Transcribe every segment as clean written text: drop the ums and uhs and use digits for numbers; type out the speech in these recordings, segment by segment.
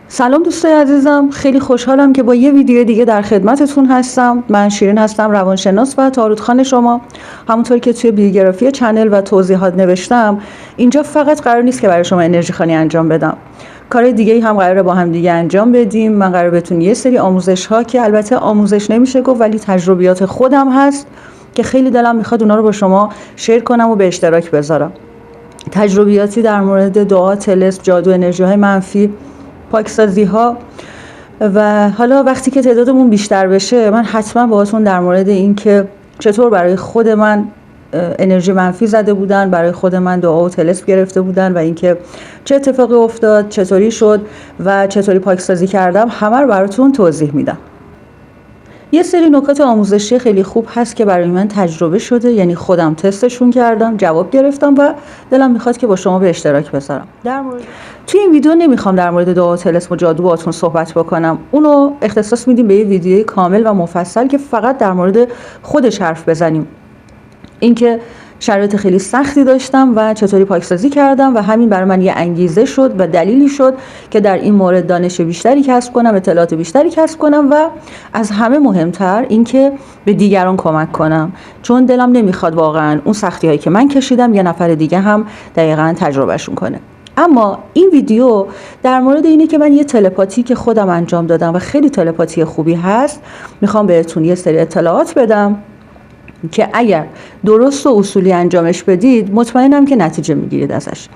سلام دوستای عزیزم، خیلی خوشحالم که با یه ویدیو دیگه در خدمتتون هستم. من شیرین هستم، روانشناس و تاروتخوان شما. همونطور که توی بیوگرافی چنل و توضیحات نوشتم، اینجا فقط قرار نیست که برای شما انرژی خوانی انجام بدم. کار دیگه‌ای هم قراره با هم دیگه انجام بدیم. من قراره بهتون یه سری آموزش ها که البته آموزش نمیشه گفت ولی تجربیات خودم هست که خیلی دلم میخواد اونا رو با شما شیر کنم و به اشتراک بذارم. تجربیاتی در مورد دعا، طلسم، جادو، انرژی‌های منفی، پاکسازی ها. و حالا وقتی که تعدادمون بیشتر بشه من حتما باهاتون در مورد این که چطور برای خود من انرژی منفی زده بودن، برای خود من دعا و طلسم گرفته بودن و اینکه چه اتفاقی افتاد، چطوری شد و چطوری پاکسازی کردم، همه رو براتون توضیح میدم. یه سری نکات آموزشی خیلی خوب هست که برای من تجربه شده، یعنی خودم تستشون کردم، جواب گرفتم و دلم میخواد که با شما به اشتراک بذارم. توی این ویدیو نمیخوام در مورد دعا، طلسم و جادو باهاتون صحبت بکنم. اونو اختصاص میدیم به یه ویدیوی کامل و مفصل که فقط در مورد خودش حرف بزنیم. اینکه شرایط خیلی سختی داشتم و چطوری پاکسازی کردم و همین برای من یه انگیزه شد و دلیلی شد که در این مورد دانش بیشتری کسب کنم، اطلاعات بیشتری کسب کنم و از همه مهمتر اینکه به دیگران کمک کنم، چون دلم نمیخواد واقعا اون سختی هایی که من کشیدم یه نفر دیگه هم دقیقاً تجربهشون کنه. اما این ویدیو در مورد اینه که من یه تلپاتی که خودم انجام دادم و خیلی تلپاتی خوبی هست، میخوام بهتون یه سری اطلاعات بدم که اگر درست و اصولی انجامش بدید مطمئنم که نتیجه میگیرید ازش.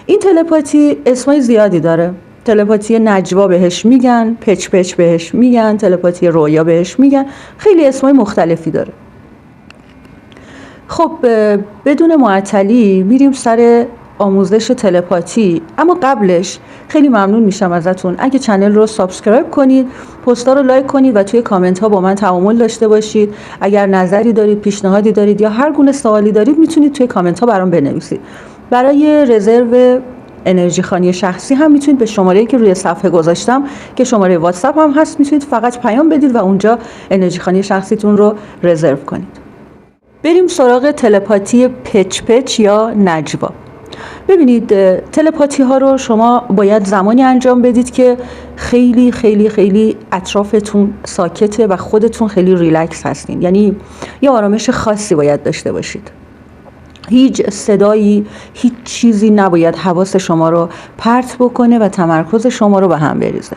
این تلپاتی اسمای زیادی داره. تلپاتی نجوا بهش میگن، پچ پچ بهش میگن، تلپاتی رویا بهش میگن، خیلی اسمای مختلفی داره. خب بدون معطلی میریم سر آموزش تلپاتی. اما قبلش خیلی ممنون میشم ازتون اگه چنل رو سابسکرایب کنید، پست‌ها رو لایک کنید و توی کامنت ها با من تعامل داشته باشید. اگر نظری دارید، پیشنهادی دارید یا هر گونه سوالی دارید میتونید توی کامنت ها برام بنویسید. برای رزرو انرژی خوانی شخصی هم میتونید به شماره‌ای که روی صفحه گذاشتم که شماره واتساپ هم هست میتونید فقط پیام بدید و اونجا انرژی خوانی شخصیتون رو رزرو کنید. بریم سراغ تلپاتی پچ پچ یا نجوا. ببینید تلپاتی ها رو شما باید زمانی انجام بدید که خیلی خیلی خیلی اطرافتون ساکته و خودتون خیلی ریلکس هستین، یعنی یه آرامش خاصی باید داشته باشید. هیچ صدایی، هیچ چیزی نباید حواس شما رو پرت بکنه و تمرکز شما رو به هم بریزه.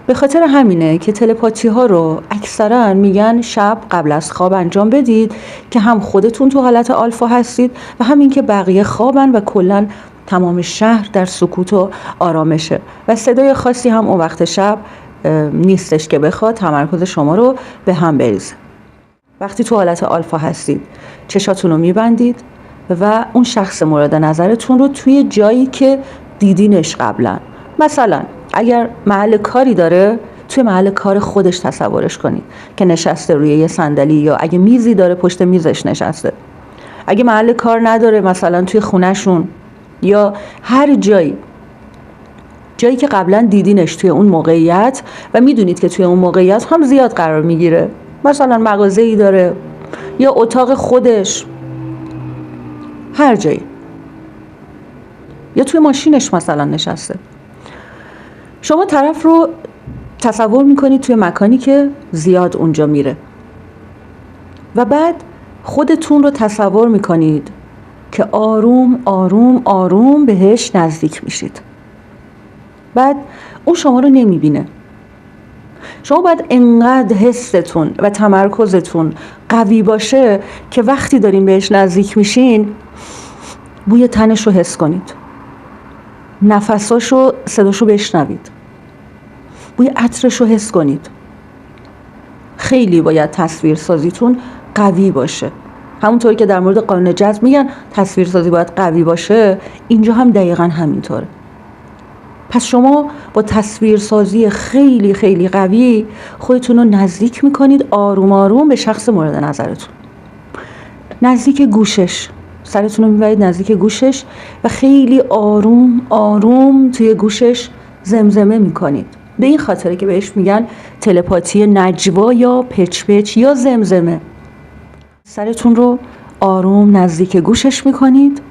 به خاطر همینه که تلپاتی ها رو اکثرا میگن شب قبل از خواب انجام بدید که هم خودتون تو حالت آلفا هستید و همین که بقیه خوابن و کلا تمام شهر در سکوت و آرامشه و صدای خاصی هم اون وقت شب نیستش که بخواد تمرکز شما رو به هم بریزه. وقتی تو حالت آلفا هستید چشاتون رو میبندید و اون شخص مورد نظرتون رو توی جایی که دیدینش قبلا، مثلا اگر محل کاری داره توی محل کار خودش تصورش کنید که نشسته روی یه صندلی، یا اگه میزی داره پشت میزش نشسته. اگه محل کار نداره مثلا توی خونهشون یا هر جایی که قبلا دیدینش توی اون موقعیت و میدونید که توی اون موقعیت هم زیاد قرار میگیره، مثلا مغازه‌ای داره یا اتاق خودش، هر جایی، یا توی ماشینش مثلا نشسته. شما طرف رو تصور میکنید توی مکانی که زیاد اونجا میره و بعد خودتون رو تصور میکنید که آروم آروم آروم بهش نزدیک میشید. بعد اون شما رو نمیبینه. شما باید انقدر حستون و تمرکزتون قوی باشه که وقتی دارین بهش نزدیک میشین بوی تنش رو حس کنید، نفساشو، صداشو بشنوید، بوی عطرش رو حس کنید. خیلی باید تصویرسازیتون قوی باشه. همونطوری که در مورد قانون جذب میگن تصویرسازی باید قوی باشه، اینجا هم دقیقاً همینطوره. پس شما با تصویرسازی خیلی خیلی قوی خودتون رو نزدیک میکنید آروم آروم به شخص مورد نظرتون. نزدیک گوشش، سرتون رو میبرید نزدیک گوشش و خیلی آروم آروم توی گوشش زمزمه میکنید. به این خاطره که بهش میگن تلپاتی نجوا یا پچ پچ یا زمزمه. سرتون رو آروم نزدیک گوشش میکنید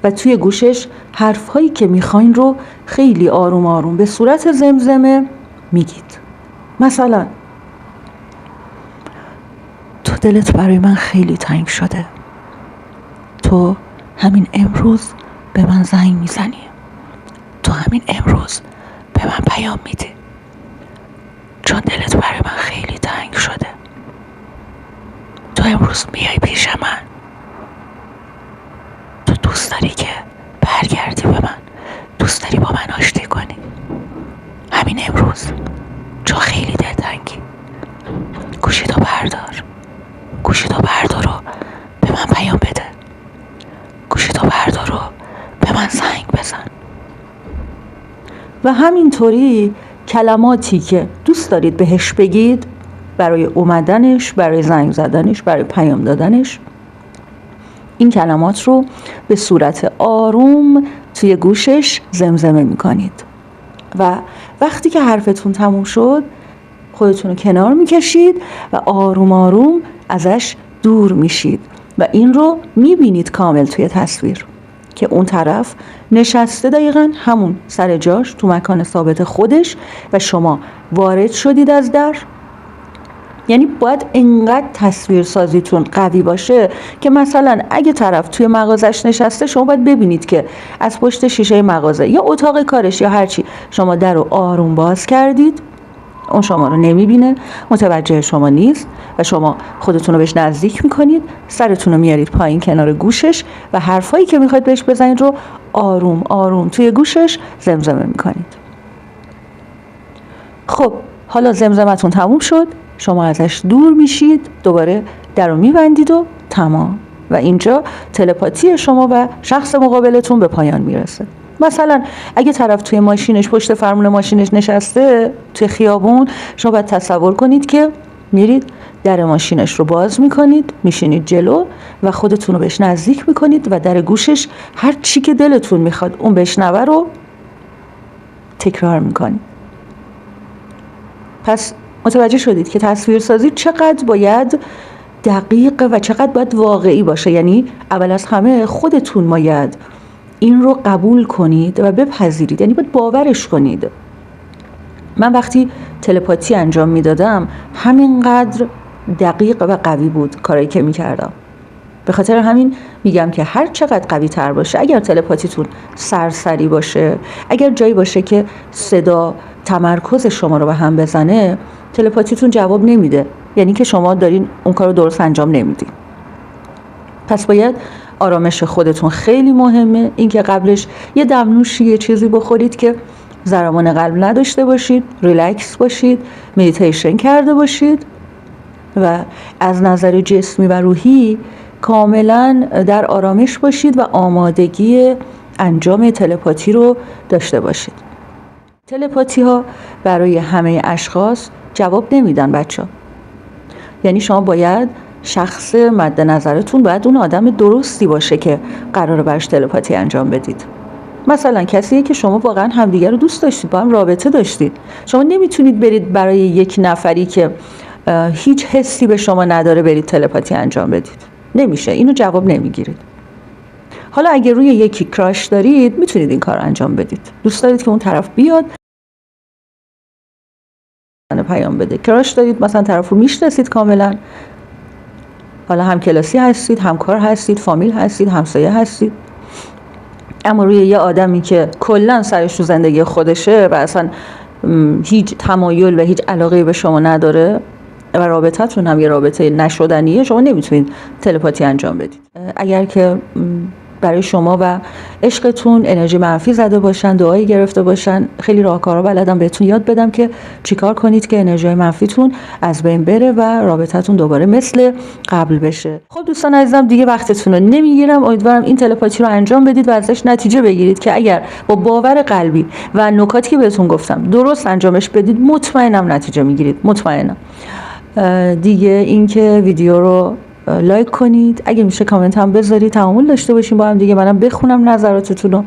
و توی گوشش حرفهایی که میخواین رو خیلی آروم آروم به صورت زمزمه میگید. مثلا تو دلت برای من خیلی تنگ شده، تو همین امروز به من زنگ میزنی، تو همین امروز به من پیام میدی چون دلت برای من خیلی تنگ شده، تو امروز میای پیش من، تو دوست داری که برگردی به من، دوست داری با من آشتی کنی، همین امروز چون خیلی دلتنگی گوشیتو بردار و به من پیام بده، گوشیتو بردار و به من زنگ بزن. و همینطوری کلماتی که دوست دارید بهش بگید برای اومدنش، برای زنگ زدنش، برای پیام دادنش، این کلمات رو به صورت آروم توی گوشش زمزمه میکنید و وقتی که حرفتون تموم شد خودتون رو کنار میکشید و آروم آروم ازش دور میشید و این رو میبینید کامل توی تصویر که اون طرف نشسته دقیقاً همون سر جاش تو مکان ثابت خودش و شما وارد شدید از در. یعنی باید انقدر تصویر سازیتون قوی باشه که مثلا اگه طرف توی مغازش نشسته شما باید ببینید که از پشت شیشه مغازه یا اتاق کارش یا هرچی شما در رو آروم باز کردید، اون شما رو نمیبینه، متوجه شما نیست و شما خودتون رو بهش نزدیک میکنید، سرتون رو میارید پایین کنار گوشش و حرفایی که میخواید بهش بزنید رو آروم آروم توی گوشش زمزمه میکنید. خب حالا زمزمتون تموم شد، شما ازش دور میشید، دوباره در رو میبندید و تمام. و اینجا تلپاتی شما و شخص مقابلتون به پایان میرسه. مثلا اگه طرف توی ماشینش پشت فرمون ماشینش نشسته توی خیابون، شما باید تصور کنید که میرید در ماشینش رو باز میکنید، میشینید جلو و خودتون رو بهش نزدیک میکنید و در گوشش هر چی که دلتون میخواد اون بشنوه رو تکرار میکنید. پس متوجه شدید که تصویرسازی چقدر باید دقیق و چقدر باید واقعی باشه. یعنی اول از همه خودتون باید این رو قبول کنید و بپذیرید، یعنی باید باورش کنید. من وقتی تلپاتی انجام میدادم همینقدر دقیق و قوی بود کاری که میکردم. به خاطر همین میگم که هر چقدر قوی تر باشه، اگر تلپاتیتون سرسری باشه، اگر جایی باشه که صدا تمرکز شما رو به هم بزنه، تلپاتیتون جواب نمیده، یعنی که شما دارین اون کار رو درست انجام نمیدین. پس باید آرامش خودتون خیلی مهمه، اینکه قبلش یه دمنوشی یه چیزی بخورید که ضربان قلب نداشته باشید، ریلکس باشید، مدیتیشن کرده باشید و از نظر جسمی و روحی کاملا در آرامش باشید و آمادگی انجام تلپاتی رو داشته باشید. تلپاتی ها برای همه اشخاص جواب نمیدن بچه. یعنی شما باید شخص مد نظرتون باید اون آدم درستی باشه که قراره براش تلپاتی انجام بدید. مثلا کسیه که شما واقعا همدیگه رو دوست داشتید، با هم رابطه داشتید. شما نمیتونید برید برای یک نفری که هیچ حسی به شما نداره برید تلپاتی انجام بدید. نمیشه، اینو جواب نمیگیرید. حالا اگه روی یکی کراش دارید میتونید این کار انجام بدید. دوست دارید که اون طرف بیاد پیام بده. کراش دارید، مثلا طرف رو میشناسید کاملا، حالا هم کلاسی هستید، همکار هستید، فامیل هستید، همسایه هستید، اما روی یه آدمی که کلا سرش تو زندگی خودشه و اصلا هیچ تمایل و هیچ علاقه به شما نداره و رابطتون هم یه رابطه نشدنیه، شما نمیتونید تلپاتی انجام بدید. اگر که برای شما و عشقتون انرژی منفی زده باشن، دعایی گرفته باشن، خیلی راهکارا بلدم بهتون یاد بدم که چیکار کنید که انرژی منفیتون از بین بره و رابطتون دوباره مثل قبل بشه. خب دوستان عزیزم، دیگه وقتتون رو نمیگیرم. امیدوارم این تلپاتی رو انجام بدید و ازش نتیجه بگیرید که اگر با باور قلبی و نکاتی که بهتون گفتم درست انجامش بدید، مطمئنم نتیجه میگیرید، مطمئنم. دیگه اینکه ویدیو رو لایک کنید، اگه میشه کامنت هم بذارید، تعامل داشته باشیم با هم دیگه، منم بخونم نظراتتون رو.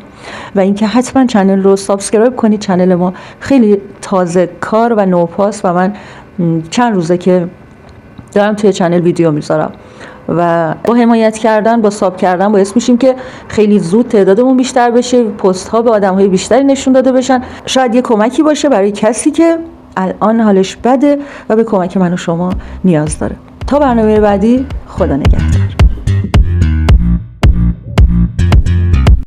و اینکه حتما چنل رو سابسکرایب کنید. چنل ما خیلی تازه کار و نوپاس و من چند روزه که دارم توی چنل ویدیو میذارم و با حمایت کردن، با ساب کردن باعث میشیم که خیلی زود تعدادمون بیشتر بشه، پست ها به آدم های بیشتری نشون داده بشن. شاید یه کمکی باشه برای کسی که الان حالش بده و به کمک من و شما نیاز داره. تا برنامه بعدی، خدا نگهدار.